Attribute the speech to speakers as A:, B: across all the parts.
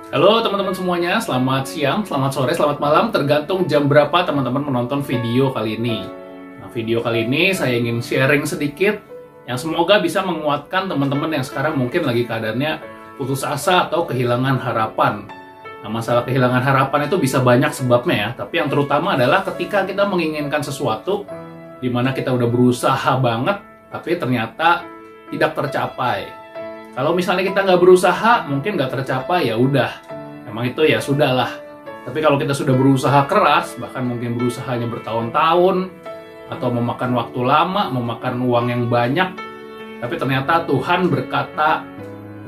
A: Halo teman-teman semuanya, selamat siang, selamat sore, selamat malam, tergantung jam berapa teman-teman menonton video kali ini. Nah, video kali ini saya ingin sharing sedikit yang semoga bisa menguatkan teman-teman yang sekarang mungkin lagi keadaannya putus asa atau kehilangan harapan. Nah, masalah kehilangan harapan itu bisa banyak sebabnya ya, tapi yang terutama adalah ketika kita menginginkan sesuatu di mana kita udah berusaha banget, tapi ternyata tidak tercapai. Kalau misalnya kita nggak berusaha, mungkin nggak tercapai, ya udah. Emang itu ya sudahlah. Tapi kalau kita sudah berusaha keras, bahkan mungkin berusahanya bertahun-tahun, atau memakan waktu lama, memakan uang yang banyak, tapi ternyata Tuhan berkata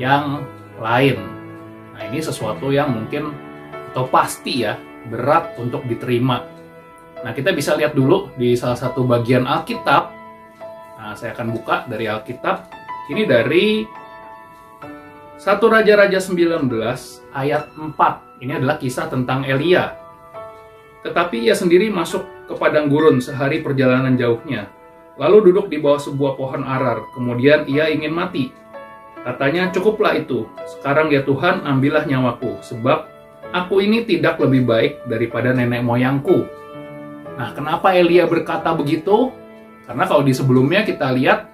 A: yang lain. Nah, ini sesuatu yang mungkin, atau pasti ya, berat untuk diterima. Nah, kita bisa lihat dulu di salah satu bagian Alkitab. Nah, saya akan buka dari Alkitab. Ini dari 1 Raja-Raja 19 ayat 4. Ini adalah kisah tentang Elia. Tetapi ia sendiri masuk ke padang gurun sehari perjalanan jauhnya. Lalu duduk di bawah sebuah pohon arar. Kemudian ia ingin mati. Katanya, cukuplah itu. Sekarang ya Tuhan, ambillah nyawaku. Sebab aku ini tidak lebih baik daripada nenek moyangku. Nah, kenapa Elia berkata begitu? Karena kalau di sebelumnya kita lihat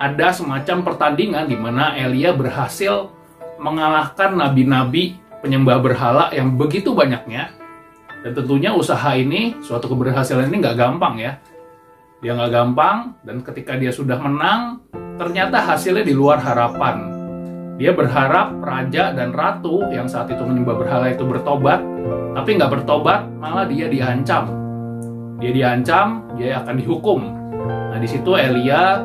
A: ada semacam pertandingan di mana Elia berhasil mengalahkan nabi-nabi penyembah berhala yang begitu banyaknya. Dan tentunya usaha ini, suatu keberhasilan ini nggak gampang ya. Dia nggak gampang, dan ketika dia sudah menang, ternyata hasilnya di luar harapan. Dia berharap raja dan ratu yang saat itu menyembah berhala itu bertobat, tapi nggak bertobat, malah dia diancam. Dia diancam, dia akan dihukum. Nah, di situ Elia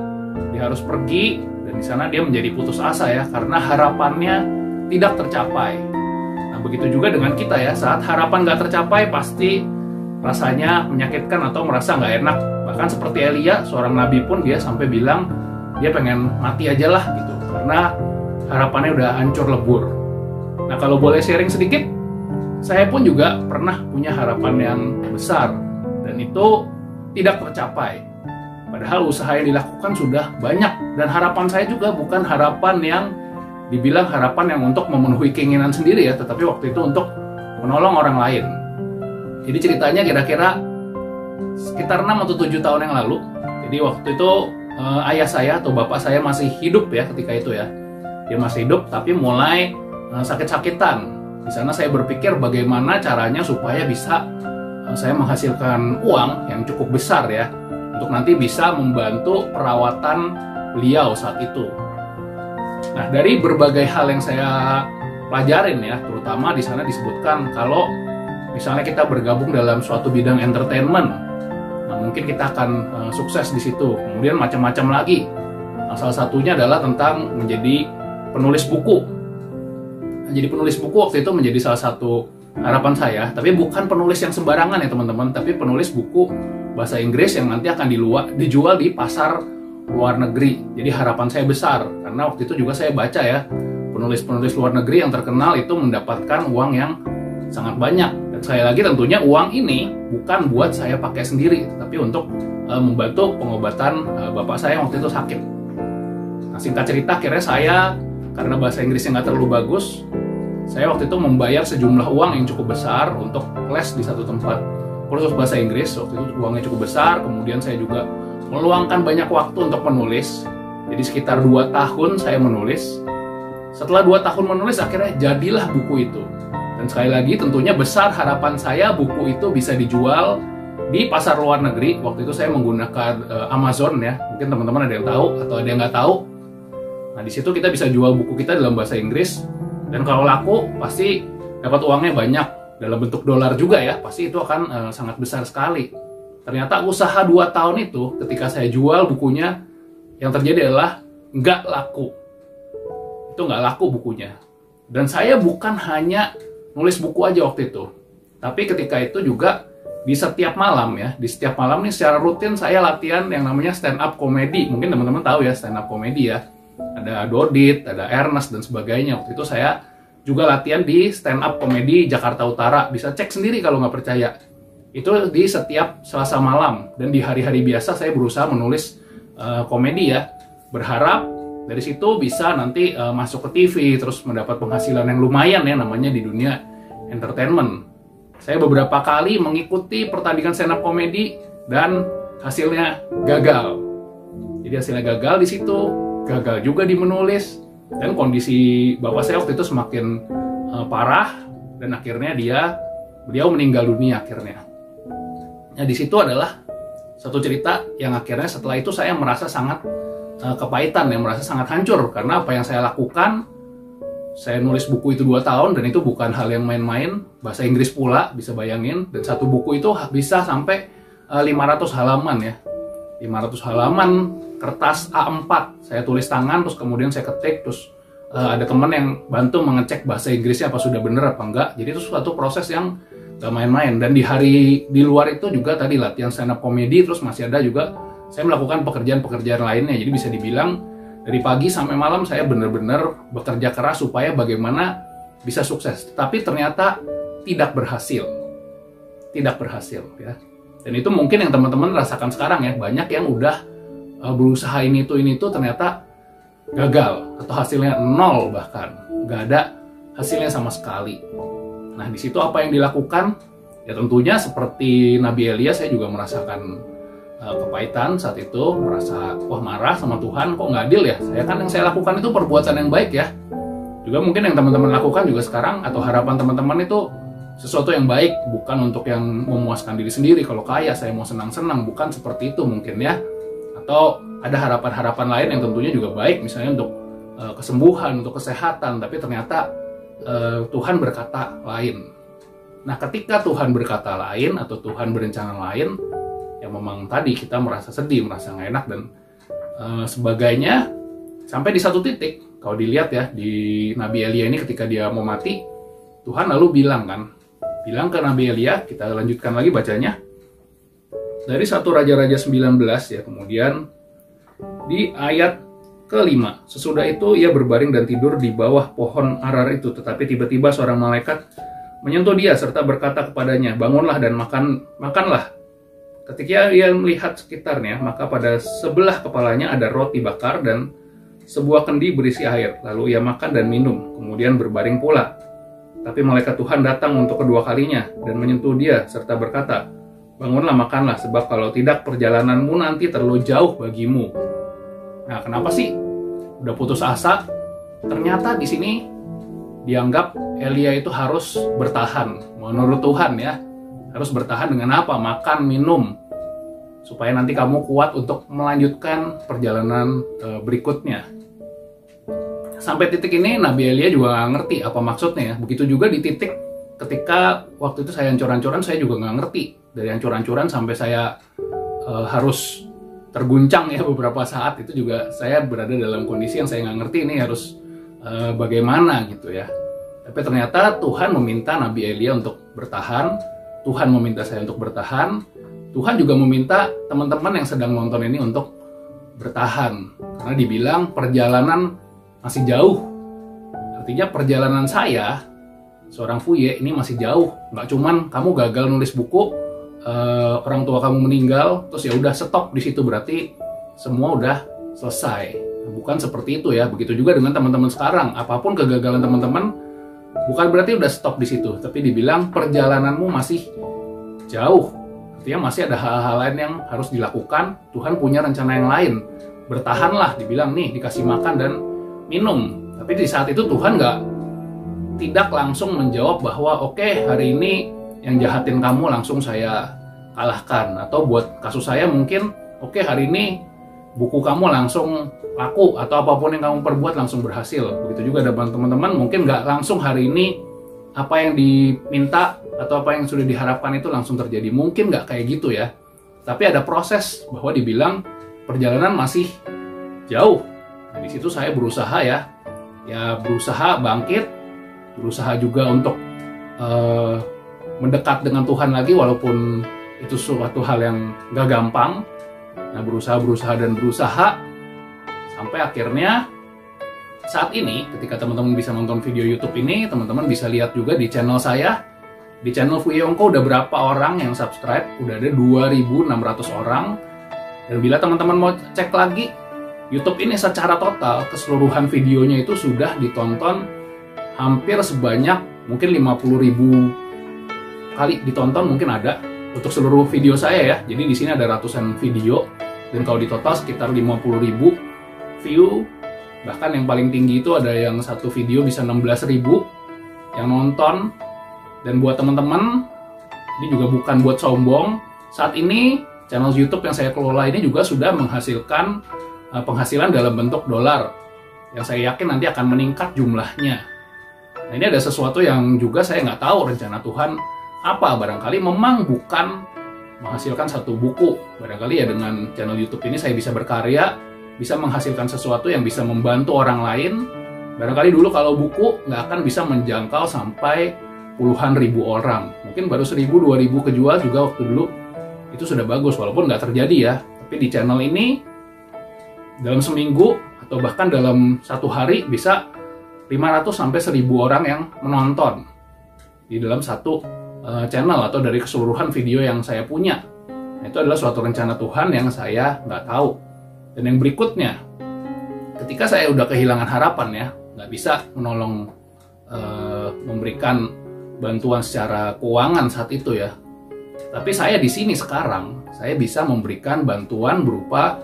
A: dia harus pergi, dan di sana dia menjadi putus asa ya, karena harapannya tidak tercapai. Nah, begitu juga dengan kita ya, saat harapan nggak tercapai pasti rasanya menyakitkan atau merasa nggak enak. Bahkan seperti Elia, seorang nabi pun dia sampai bilang dia pengen mati aja lah gitu, karena harapannya udah hancur lebur. Nah, kalau boleh sharing sedikit, saya pun juga pernah punya harapan yang besar, dan itu tidak tercapai. Padahal usaha yang dilakukan sudah banyak, dan harapan saya juga bukan harapan yang dibilang harapan yang untuk memenuhi keinginan sendiri ya, tetapi waktu itu untuk menolong orang lain. Jadi ceritanya kira-kira sekitar 6 atau 7 tahun yang lalu. Jadi waktu itu ayah saya atau bapak saya masih hidup ya ketika itu ya. Dia masih hidup tapi mulai sakit-sakitan. Di sana saya berpikir bagaimana caranya supaya bisa saya menghasilkan uang yang cukup besar ya, untuk nanti bisa membantu perawatan beliau saat itu. Nah, dari berbagai hal yang saya pelajarin ya, terutama di sana disebutkan kalau misalnya kita bergabung dalam suatu bidang entertainment, nah mungkin kita akan sukses di situ. Kemudian macam-macam lagi. Nah, salah satunya adalah tentang menjadi penulis buku. Nah, jadi penulis buku waktu itu menjadi salah satu harapan saya, tapi bukan penulis yang sembarangan ya teman-teman, tapi penulis buku bahasa Inggris yang nanti akan dijual di pasar luar negeri. Jadi harapan saya besar, karena waktu itu juga saya baca ya, penulis-penulis luar negeri yang terkenal itu mendapatkan uang yang sangat banyak. Dan sekali lagi tentunya uang ini bukan buat saya pakai sendiri, tapi untuk membantu pengobatan bapak saya yang waktu itu sakit. Nah, singkat cerita, akhirnya saya, karena bahasa Inggrisnya nggak terlalu bagus, saya waktu itu membayar sejumlah uang yang cukup besar untuk les di satu tempat kursus bahasa Inggris. Waktu itu uangnya cukup besar. Kemudian saya juga meluangkan banyak waktu untuk menulis. Jadi sekitar 2 tahun saya menulis. Setelah 2 tahun menulis, akhirnya jadilah buku itu. Dan sekali lagi tentunya besar harapan saya buku itu bisa dijual di pasar luar negeri. Waktu itu saya menggunakan Amazon ya. Mungkin teman-teman ada yang tahu atau ada yang nggak tahu. Nah, di situ kita bisa jual buku kita dalam bahasa Inggris. Dan kalau laku pasti dapat uangnya banyak. Dalam bentuk dolar juga ya, pasti itu akan sangat besar sekali. Ternyata usaha 2 tahun itu, ketika saya jual bukunya, yang terjadi adalah nggak laku. Itu nggak laku bukunya. Dan saya bukan hanya nulis buku aja waktu itu, tapi ketika itu juga di setiap malam ya, di setiap malam nih secara rutin saya latihan yang namanya stand up comedy. Mungkin teman-teman tahu ya stand up comedy ya. Ada Dodit, ada Ernest dan sebagainya. Waktu itu saya juga latihan di stand up comedy Jakarta Utara. Bisa cek sendiri kalau nggak percaya. Itu di setiap Selasa malam. Dan di hari-hari biasa saya berusaha menulis komedi ya. Berharap Dari situ bisa nanti masuk ke TV, terus mendapat penghasilan yang lumayan ya, namanya di dunia entertainment. Saya beberapa kali mengikuti pertandingan stand up komedi dan hasilnya gagal. Jadi hasilnya gagal di situ, gagal juga di menulis, dan kondisi bapak saya waktu itu semakin parah, dan akhirnya beliau meninggal dunia akhirnya. Nah, di situ adalah satu cerita yang akhirnya setelah itu saya merasa sangat kepahitan, yang merasa sangat hancur, karena apa yang saya lakukan, saya nulis buku itu 2 tahun, dan itu bukan hal yang main-main, bahasa Inggris pula, bisa bayangin, dan satu buku itu bisa sampai 500 halaman ya, 500 halaman kertas A4, saya tulis tangan, terus kemudian saya ketik, terus ada teman yang bantu mengecek bahasa Inggrisnya apa sudah bener apa enggak, jadi itu suatu proses yang gak main-main. Dan di luar itu juga tadi latihan stand up comedy, terus masih ada juga saya melakukan pekerjaan-pekerjaan lainnya. Jadi bisa dibilang dari pagi sampai malam saya benar-benar bekerja keras supaya bagaimana bisa sukses. Tapi ternyata tidak berhasil ya. Dan itu mungkin yang teman-teman rasakan sekarang ya. Banyak yang udah berusaha ini itu ternyata gagal atau hasilnya 0, bahkan nggak ada hasilnya sama sekali. Nah, di situ apa yang dilakukan? Ya tentunya seperti Nabi Elia, saya juga merasakan kepahitan saat itu, merasa wah marah sama Tuhan, kok nggak adil ya? Yang saya lakukan itu perbuatan yang baik ya. Juga mungkin yang teman-teman lakukan juga sekarang, atau harapan teman-teman itu sesuatu yang baik, bukan untuk yang memuaskan diri sendiri. Kalau kaya saya mau senang-senang, bukan seperti itu mungkin ya. Atau ada harapan-harapan lain yang tentunya juga baik, misalnya untuk kesembuhan, untuk kesehatan, tapi ternyata Tuhan berkata lain. Nah, ketika Tuhan berkata lain atau Tuhan berencana lain, ya memang tadi kita merasa sedih, merasa nggak enak dan sebagainya. Sampai di satu titik, kalau dilihat ya di Nabi Elia ini ketika dia mau mati, Tuhan lalu bilang ke Nabi Elia, kita lanjutkan lagi bacanya dari 1 Raja-Raja 19 ya, kemudian di ayat ke-5. Sesudah itu ia berbaring dan tidur di bawah pohon arar itu, tetapi tiba-tiba seorang malaikat menyentuh dia serta berkata kepadanya, bangunlah dan makanlah. Ketika ia melihat sekitarnya, maka pada sebelah kepalanya ada roti bakar dan sebuah kendi berisi air. Lalu ia makan dan minum, kemudian berbaring pula. Tapi malaikat Tuhan datang untuk kedua kalinya dan menyentuh dia serta berkata, bangunlah makanlah, sebab kalau tidak perjalananmu nanti terlalu jauh bagimu. Nah, kenapa sih udah putus asa? Ternyata di sini dianggap Elia itu harus bertahan. Menurut Tuhan ya, harus bertahan dengan apa? Makan, minum, supaya nanti kamu kuat untuk melanjutkan perjalanan berikutnya. Sampai titik ini Nabi Elia juga nggak ngerti apa maksudnya ya. Begitu juga di titik ketika waktu itu saya hancur-hancuran, saya juga nggak ngerti. Dari hancur-hancuran sampai saya harus terguncang ya beberapa saat, itu juga saya berada dalam kondisi yang saya nggak ngerti ini harus bagaimana gitu ya. Tapi ternyata Tuhan meminta Nabi Elia untuk bertahan. Tuhan meminta saya untuk bertahan. Tuhan juga meminta teman-teman yang sedang nonton ini untuk bertahan. Karena dibilang perjalanan masih jauh. Artinya perjalanan saya, seorang Fuye, ini masih jauh. Nggak cuman kamu gagal nulis buku, orang tua kamu meninggal, terus ya udah stop di situ, berarti semua udah selesai. Bukan seperti itu ya. Begitu juga dengan teman-teman sekarang. Apapun kegagalan teman-teman, bukan berarti udah stop di situ, tapi dibilang perjalananmu masih jauh. Artinya masih ada hal-hal lain yang harus dilakukan. Tuhan punya rencana yang lain. Bertahanlah, dibilang nih dikasih makan dan minum. Tapi di saat itu Tuhan tidak langsung menjawab bahwa oke, hari ini yang jahatin kamu langsung saya kalahkan. Atau buat kasus saya mungkin oke, hari ini buku kamu langsung laku, atau apapun yang kamu perbuat langsung berhasil. Begitu juga ada teman-teman mungkin nggak langsung hari ini apa yang diminta atau apa yang sudah diharapkan itu langsung terjadi. Mungkin nggak kayak gitu ya. Tapi ada proses bahwa dibilang perjalanan masih jauh. Nah, di situ saya berusaha ya berusaha bangkit, berusaha juga untuk mendekat dengan Tuhan lagi, walaupun itu suatu hal yang nggak gampang. Nah, berusaha sampai akhirnya saat ini ketika teman-teman bisa nonton video YouTube ini, teman-teman bisa lihat juga di channel saya. Di channel Fuye Ongko udah berapa orang yang subscribe? Udah ada 2.600 orang. Dan bila teman-teman mau cek lagi YouTube ini secara total keseluruhan videonya itu sudah ditonton hampir sebanyak mungkin 50.000 kali ditonton, mungkin ada untuk seluruh video saya ya. Jadi di sini ada ratusan video dan kalau di total sekitar 50.000 view. Bahkan yang paling tinggi itu ada yang satu video bisa 16.000 yang nonton. Dan buat teman-teman, ini juga bukan buat sombong, saat ini channel YouTube yang saya kelola ini juga sudah menghasilkan penghasilan dalam bentuk dolar yang saya yakin nanti akan meningkat jumlahnya. Nah, ini ada sesuatu yang juga saya nggak tahu rencana Tuhan apa. Barangkali memang bukan menghasilkan satu buku. Barangkali ya dengan channel YouTube ini saya bisa berkarya, bisa menghasilkan sesuatu yang bisa membantu orang lain. Barangkali dulu kalau buku nggak akan bisa menjangkau sampai puluhan ribu orang. Mungkin baru 1.000, 2.000 kejual juga waktu dulu. Itu sudah bagus, walaupun nggak terjadi ya. Tapi di channel ini, dalam seminggu atau bahkan dalam satu hari bisa 500 sampai 1.000 orang yang menonton di dalam satu channel atau dari keseluruhan video yang saya punya. Nah, itu adalah suatu rencana Tuhan yang saya nggak tahu. Dan yang berikutnya, ketika saya udah kehilangan harapan ya, nggak bisa menolong, memberikan bantuan secara keuangan saat itu ya. Tapi saya di sini sekarang, saya bisa memberikan bantuan berupa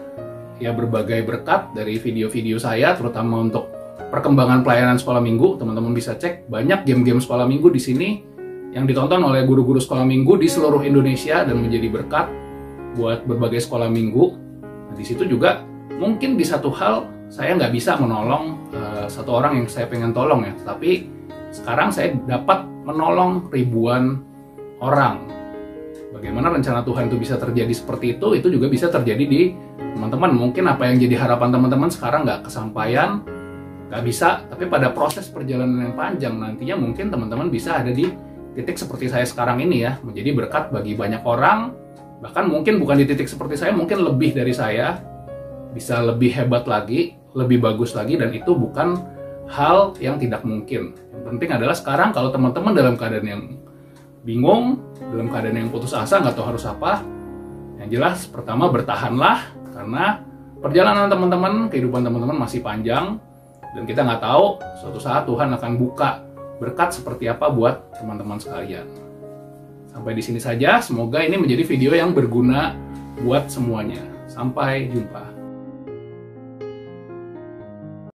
A: ya berbagai berkat dari video-video saya, terutama untuk perkembangan pelayanan sekolah minggu. Teman-teman bisa cek banyak game-game sekolah minggu di sini yang ditonton oleh guru-guru sekolah minggu di seluruh Indonesia dan menjadi berkat buat berbagai sekolah minggu. Nah, di situ juga mungkin di satu hal saya nggak bisa menolong satu orang yang saya pengen tolong ya, tapi sekarang saya dapat menolong ribuan orang. Bagaimana rencana Tuhan itu bisa terjadi seperti itu juga bisa terjadi di teman-teman. Mungkin apa yang jadi harapan teman-teman sekarang nggak kesampaian, nggak bisa, tapi pada proses perjalanan yang panjang nantinya mungkin teman-teman bisa ada di titik seperti saya sekarang ini ya, menjadi berkat bagi banyak orang. Bahkan mungkin bukan di titik seperti saya, mungkin lebih dari saya, bisa lebih hebat lagi, lebih bagus lagi, dan itu bukan hal yang tidak mungkin. Yang penting adalah sekarang kalau teman-teman dalam keadaan yang bingung, dalam keadaan yang putus asa, nggak tahu harus apa, yang jelas pertama bertahanlah, karena perjalanan teman-teman, kehidupan teman-teman masih panjang, dan kita nggak tahu suatu saat Tuhan akan buka berkat seperti apa buat teman-teman sekalian. Sampai di sini saja, semoga ini menjadi video yang berguna buat semuanya. Sampai jumpa.